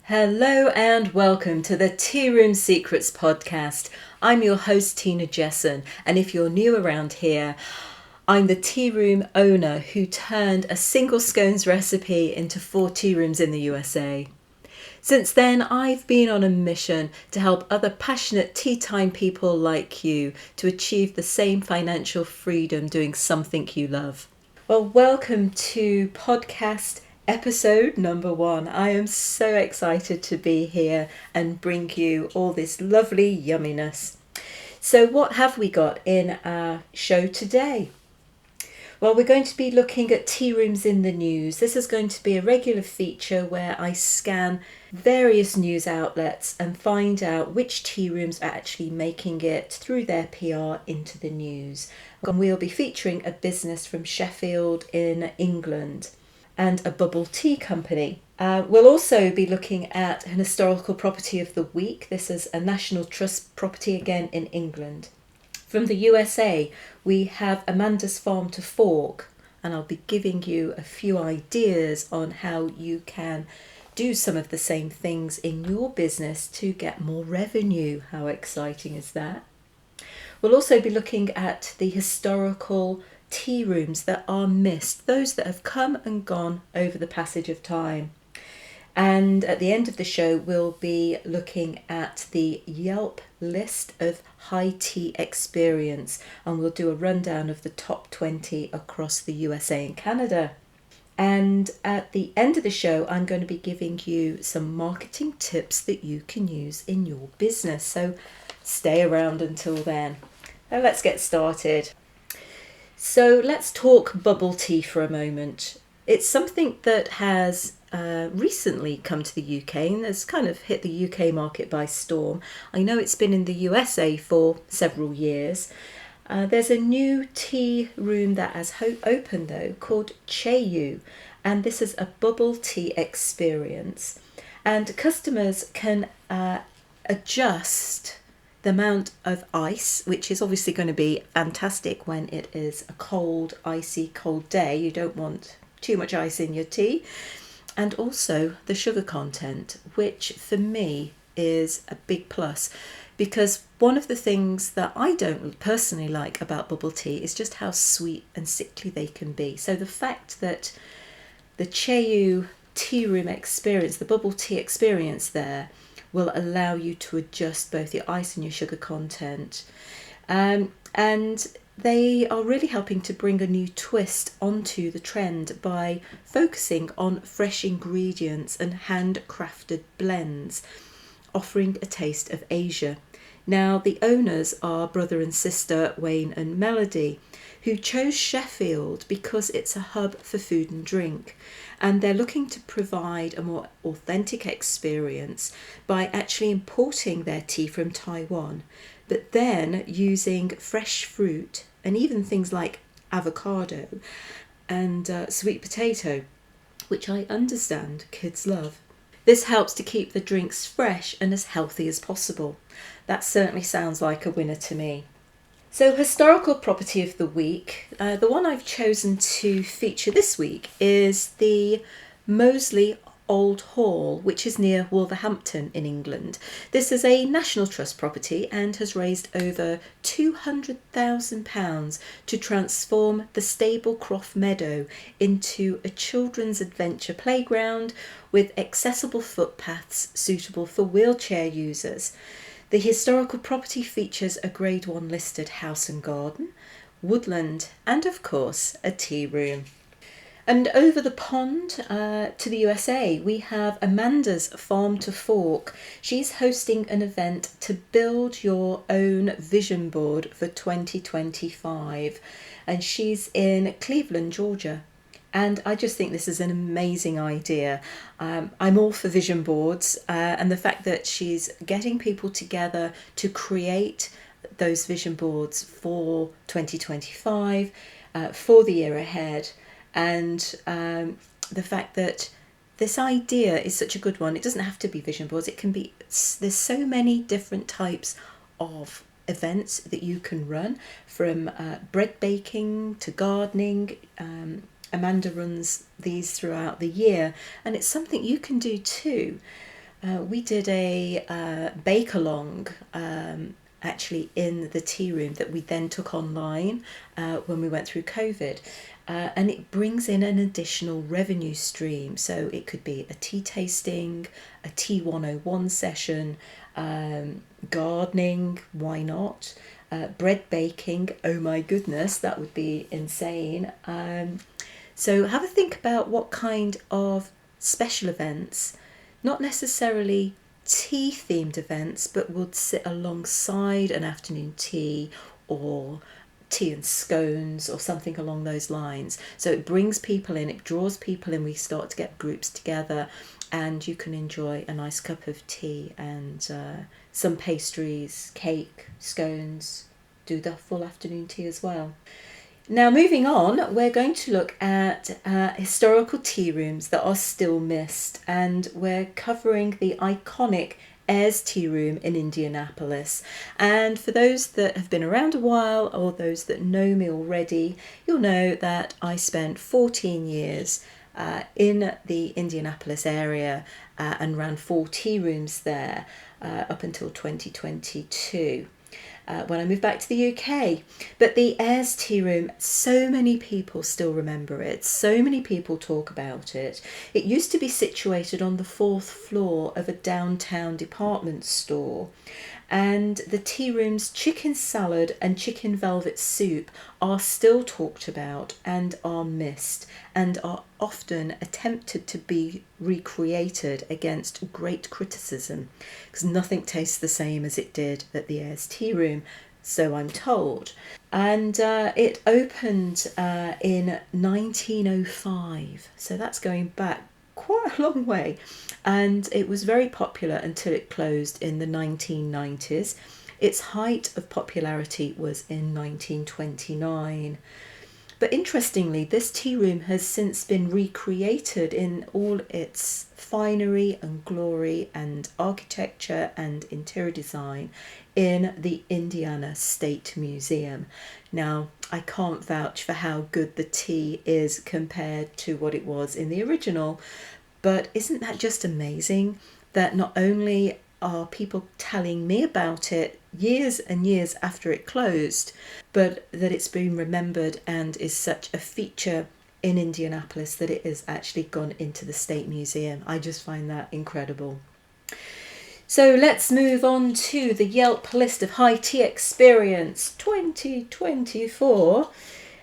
Hello and welcome to the Tearooms Secrets podcast. I'm your host Tina Jessen, and if you're new around here, I'm the tea room owner who turned a single scones recipe into 4 tea rooms in the USA. Since then, I've been on a mission to help other passionate tea time people like you to achieve the same financial freedom doing something you love. Well, welcome to podcast episode number 1. I am so excited to be here and bring you all this lovely yumminess. So what have we got in our show today? Well, we're going to be looking at tea rooms in the news. This is going to be a regular feature where I scan various news outlets and find out which tea rooms are actually making it through their PR into the news. And we'll be featuring a business from Sheffield in England and a bubble tea company. We'll also be looking at an historical property of the week. This is a National Trust property again in England. From the USA, we have Amanda's Farm to Fork, and I'll be giving you a few ideas on how you can do some of the same things in your business to get more revenue. How exciting is that? We'll also be looking at the historical tea rooms that are missed, those that have come and gone over the passage of time. And at the end of the show, we'll be looking at the Yelp list of high tea experience, and we'll do a rundown of the top 20 across the USA and Canada. And at the end of the show, I'm going to be giving you some marketing tips that you can use in your business. So stay around until then. Now let's get started. So let's talk bubble tea for a moment. It's something that has recently come to the UK and has kind of hit the UK market by storm. I know it's been in the USA for several years. There's a new tea room that has opened though called Tearooms, and this is a bubble tea experience. And customers can adjust the amount of ice, which is obviously going to be fantastic when it is a cold, icy, cold day. You don't want too much ice in your tea. And also the sugar content, which for me is a big plus, because one of the things that I don't personally like about bubble tea is just how sweet and sickly they can be. So the fact that the Tearooms tea room experience, the bubble tea experience there, will allow you to adjust both your ice and your sugar content. And they are really helping to bring a new twist onto the trend by focusing on fresh ingredients and handcrafted blends, offering a taste of Asia. Now, the owners are brother and sister Wayne and Melody, who chose Sheffield because it's a hub for food and drink, and they're looking to provide a more authentic experience by actually importing their tea from Taiwan, but then using fresh fruit and even things like avocado and sweet potato, which I understand kids love. This helps to keep the drinks fresh and as healthy as possible. That certainly sounds like a winner to me. So, historical property of the week, the one I've chosen to feature this week is the Moseley Old Hall, which is near Wolverhampton in England. This is a National Trust property and has raised over £200,000 to transform the Stablecroft Meadow into a children's adventure playground with accessible footpaths suitable for wheelchair users. The historical property features a Grade 1 listed house and garden, woodland, and of course a tea room. And over the pond to the USA, we have Amanda's Farm to Fork. She's hosting an event to build your own vision board for 2025. And she's in Cleveland, Georgia. And I just think this is an amazing idea. I'm all for vision boards, and the fact that she's getting people together to create those vision boards for 2025, for the year ahead. And the fact that this idea is such a good one. It doesn't have to be vision boards. It can be, there's so many different types of events that you can run, from bread baking to gardening. Amanda runs these throughout the year, and it's something you can do too. We did a bake along actually in the tea room that we then took online when we went through COVID. And it brings in an additional revenue stream. So it could be a tea tasting, a tea 101 session, gardening, why not? Bread baking, oh my goodness, that would be insane. So have a think about what kind of special events, not necessarily tea themed events, but would sit alongside an afternoon tea or tea and scones or something along those lines. So it brings people in, it draws people in, we start to get groups together, and you can enjoy a nice cup of tea and some pastries, cake, scones, do the full afternoon tea as well. Now, moving on, we're going to look at historical tea rooms that are still missed, and we're covering the iconic Ayres Tea Room in Indianapolis. And for those that have been around a while or those that know me already, you'll know that I spent 14 years in the Indianapolis area and ran 4 tea rooms there up until 2022. When I moved back to the UK. But the Ayres Tea Room, so many people still remember it. So many people talk about it. It used to be situated on the 4th floor of a downtown department store. And the tea room's chicken salad and chicken velvet soup are still talked about and are missed and are often attempted to be recreated against great criticism, because nothing tastes the same as it did at the Ayres Tea Room, so I'm told. And it opened in 1905, so that's going back quite a long way, and it was very popular until it closed in the 1990s. Its height of popularity was in 1929. But interestingly, this tea room has since been recreated in all its finery and glory and architecture and interior design in the Indiana State Museum. Now, I can't vouch for how good the tea is compared to what it was in the original, but isn't that just amazing that not only are people telling me about it years and years after it closed, but that it's been remembered and is such a feature in Indianapolis that it has actually gone into the State Museum. I just find that incredible. So let's move on to the Yelp list of high tea experience 2024,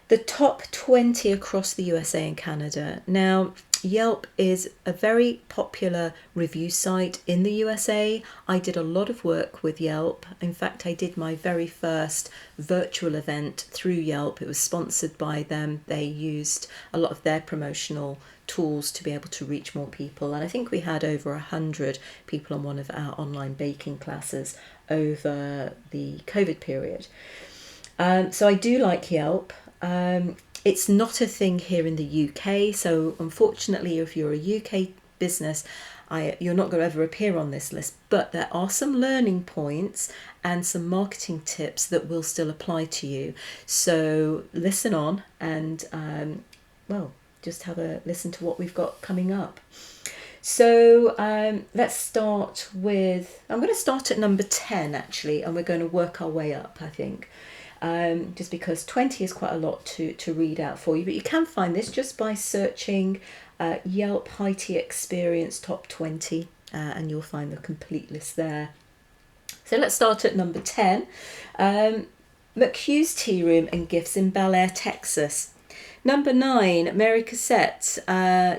the top 20 across the USA and Canada. Now, Yelp is a very popular review site in the USA. I did a lot of work with Yelp. In fact, I did my very first virtual event through Yelp. It was sponsored by them. They used a lot of their promotional tools to be able to reach more people. And I think we had over 100 people on one of our online baking classes over the COVID period. So I do like Yelp. It's not a thing here in the UK, so unfortunately if you're a UK business, you're not going to ever appear on this list, but there are some learning points and some marketing tips that will still apply to you. So listen on and, just have a listen to what we've got coming up. So let's start with, I'm going to start at number 10 actually, and we're going to work our way up, I think. Just because 20 is quite a lot to read out for you. But you can find this just by searching Yelp High Tea Experience Top 20 and you'll find the complete list there. So let's start at number 10. McHugh's Tea Room and Gifts in Bel Air, Texas. Number 9, Mary Cassette's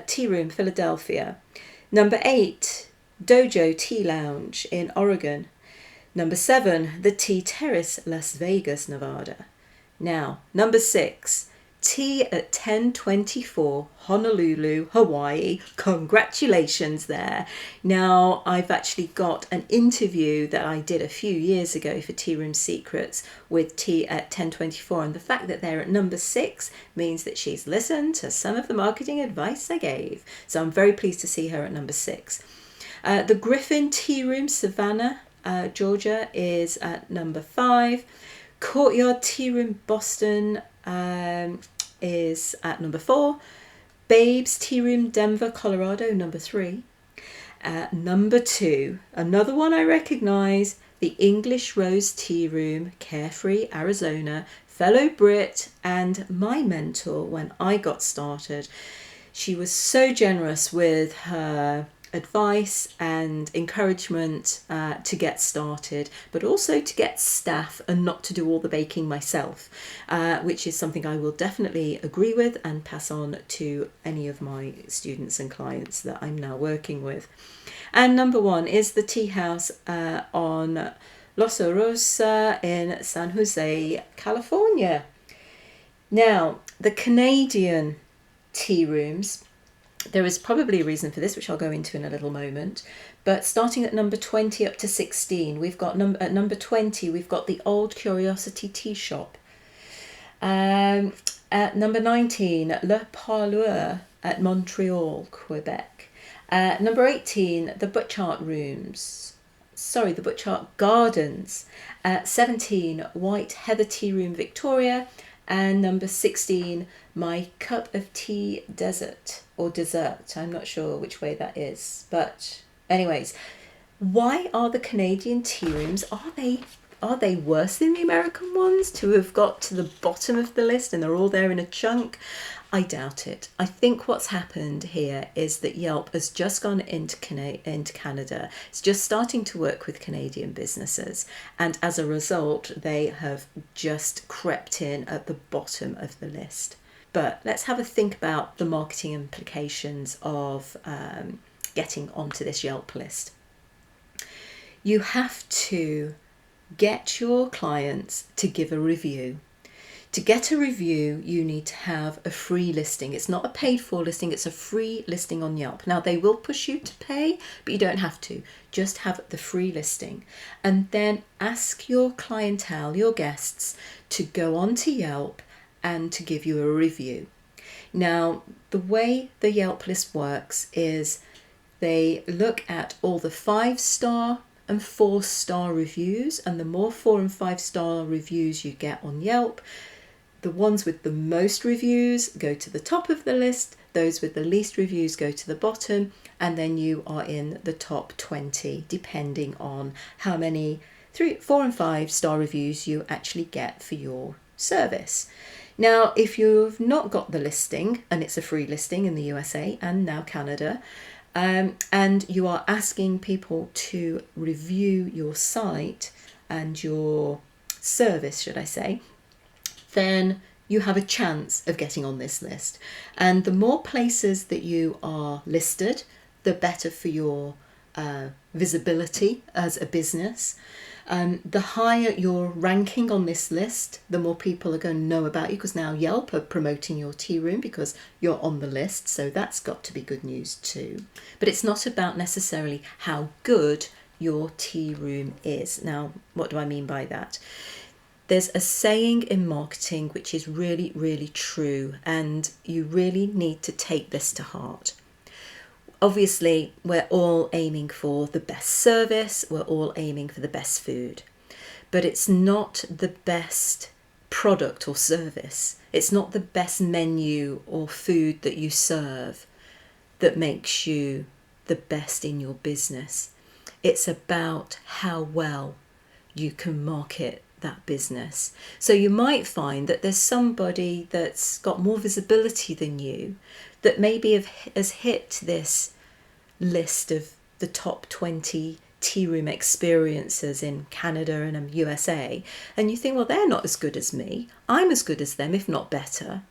Tea Room, Philadelphia. Number 8, Dojo Tea Lounge in Oregon. Number 7, the Tea Terrace, Las Vegas, Nevada. Now, number 6, Tea at 1024, Honolulu, Hawaii. Congratulations there. Now, I've actually got an interview that I did a few years ago for Tea Room Secrets with Tea at 1024, and the fact that they're at number 6 means that she's listened to some of the marketing advice I gave. So I'm very pleased to see her at number 6. The Griffin Tea Room, Savannah, Georgia is at number 5. Courtyard Tea Room, Boston is at number 4. Babes Tea Room, Denver, Colorado, number 3. Number 2, another one I recognise, the English Rose Tea Room, Carefree, Arizona, fellow Brit and my mentor when I got started. She was so generous with her advice and encouragement to get started, but also to get staff and not to do all the baking myself, which is something I will definitely agree with and pass on to any of my students and clients that I'm now working with. And number 1 is the tea house on Los Rosa in San Jose, California. Now, the Canadian tea rooms, there is probably a reason for this, which I'll go into in a little moment. But starting at number 20 up to 16, we've got at number 20, we've got the Old Curiosity Tea Shop. At number 19, Le Parleur at Montreal, Quebec. Number 18, the Butchart Gardens. 17, White Heather Tea Room, Victoria. And number 16, My Cup of Tea Dessert. I'm not sure which way that is. But anyways, why are the Canadian tea rooms, are they worse than the American ones to have got to the bottom of the list and they're all there in a chunk? I doubt it. I think what's happened here is that Yelp has just gone into Canada. It's just starting to work with Canadian businesses. And as a result, they have just crept in at the bottom of the list. But let's have a think about the marketing implications of getting onto this Yelp list. You have to get your clients to give a review. To get a review, you need to have a free listing. It's not a paid for listing, it's a free listing on Yelp. Now, they will push you to pay, but you don't have to. Just have the free listing. And then ask your clientele, your guests, to go onto Yelp and to give you a review. Now, the way the Yelp list works is they look at all the 5-star and 4-star reviews, and the more 4 and 5-star reviews you get on Yelp, the ones with the most reviews go to the top of the list, those with the least reviews go to the bottom, and then you are in the top 20, depending on how many 3, 4 and 5-star reviews you actually get for your service. Now, if you've not got the listing, and it's a free listing in the USA and now Canada, and you are asking people to review your site and your service, should I say, then you have a chance of getting on this list. And the more places that you are listed, the better for your visibility as a business. The higher your ranking on this list, the more people are going to know about you, because now Yelp are promoting your tea room because you're on the list. So that's got to be good news too. But it's not about necessarily how good your tea room is. Now, what do I mean by that? There's a saying in marketing which is really, really true, and you really need to take this to heart. Obviously, we're all aiming for the best service, we're all aiming for the best food, but it's not the best product or service. It's not the best menu or food that you serve that makes you the best in your business. It's about how well you can market that business. So you might find that there's somebody that's got more visibility than you that maybe has hit this list of the top 20 tea room experiences in Canada and USA, and you think, well, they're not as good as me. I'm as good as them, if not better.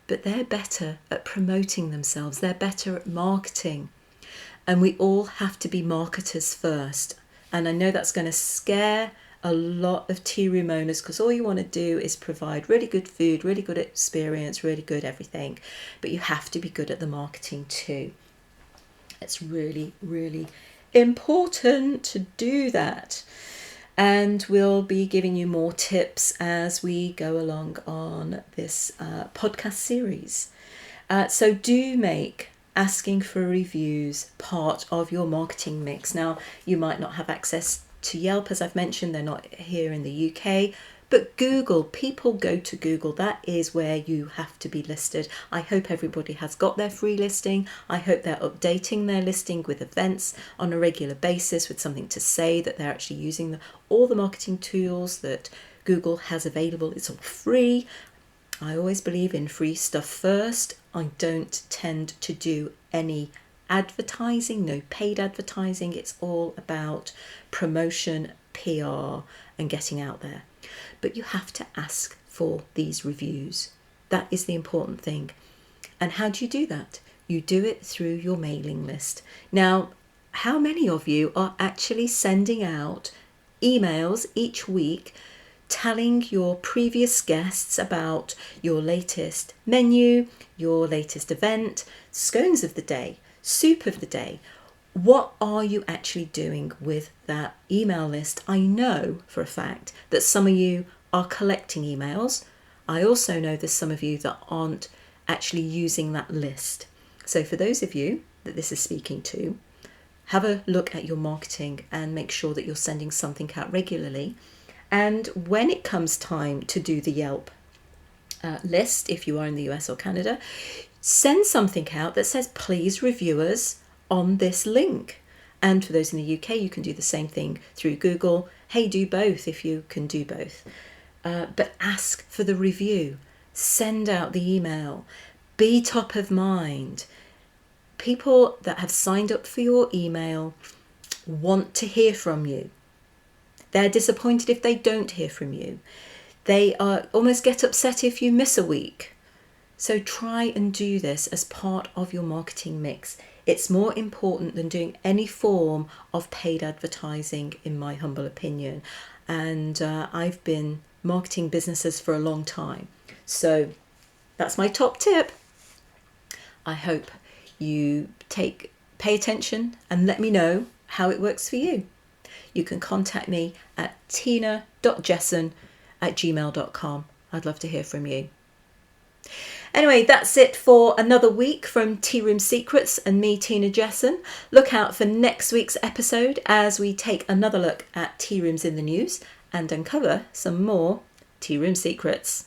But they're better at promoting themselves. They're better at marketing. And we all have to be marketers first. And I know that's going to scare a lot of tea room owners, because all you want to do is provide really good food, really good experience, really good everything. But you have to be good at the marketing too. It's really, really important to do that. And we'll be giving you more tips as we go along on this podcast series. So do make asking for reviews part of your marketing mix. Now, you might not have access to Yelp, as I've mentioned, they're not here in the UK, But Google, people go to Google. That is where you have to be listed. I hope everybody has got their free listing. I hope they're updating their listing with events on a regular basis, with something to say that they're actually using all the marketing tools that Google has available. It's all free. I always believe in free stuff first. I don't tend to do any advertising, no paid advertising. It's all about promotion, PR, and getting out there. But you have to ask for these reviews. That is the important thing. And how do you do that? You do it through your mailing list. Now, how many of you are actually sending out emails each week telling your previous guests about your latest menu, your latest event, scones of the day, soup of the day? What are you actually doing with that email list? I know for a fact that some of you are collecting emails. I also know there's some of you that aren't actually using that list. So for those of you that this is speaking to, have a look at your marketing and make sure that you're sending something out regularly. And when it comes time to do the Yelp list, if you are in the US or Canada, send something out that says, please review us on this link. And for those in the UK, you can do the same thing through Google. Hey, do both if you can do both. But ask for the review. Send out the email. Be top of mind. People that have signed up for your email want to hear from you. They're disappointed if they don't hear from you. They almost get upset if you miss a week. So try and do this as part of your marketing mix. It's more important than doing any form of paid advertising, in my humble opinion. And I've been marketing businesses for a long time. So that's my top tip. I hope you pay attention and let me know how it works for you. You can contact me at tina.jessen@gmail.com. I'd love to hear from you. Anyway, that's it for another week from Tearoom Secrets and me, Tina Jessen. Look out for next week's episode as we take another look at tea rooms in the news and uncover some more tea room secrets.